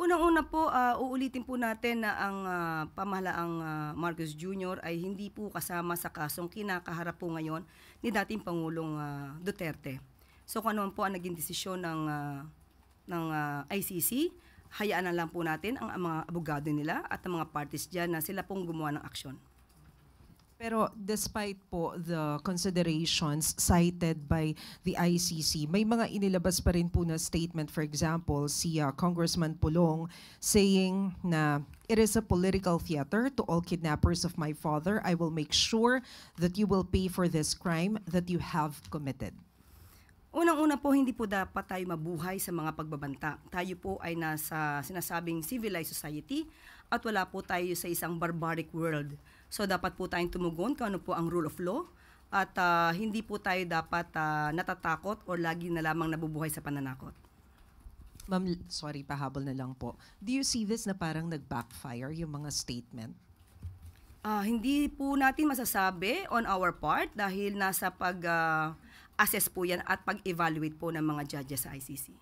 Unang-una po, uulitin po natin na ang pamahalaang Marcos Jr. ay hindi po kasama sa kasong kinakaharap po ngayon ni dating Pangulong Duterte. So kung ano man po ang naging desisyon ng ICC, hayaan na lang po natin ang mga abogado nila at ang mga parties dyan na sila pong gumawa ng aksyon. Pero despite po the considerations cited by the ICC, may mga inilabas pa rin po na statement, for example, si Congressman Pulong saying na it is a political theater to all kidnappers of my father. I will make sure that you will pay for this crime that you have committed. Unang-una po, hindi po dapat tayo mabuhay sa mga pagbabanta. Tayo po ay nasa sinasabing civilized society at wala po tayo sa isang barbaric world. So dapat po tayong tumugon kung ano po ang rule of law at hindi po tayo dapat natatakot o lagi na lamang nabubuhay sa pananakot. Ma'am, sorry, pahabol na lang po. Do you see this na parang nag-backfire yung mga statement? Hindi po natin masasabi on our part dahil nasa pag-assess po yan at pag-evaluate po ng mga judges sa ICC.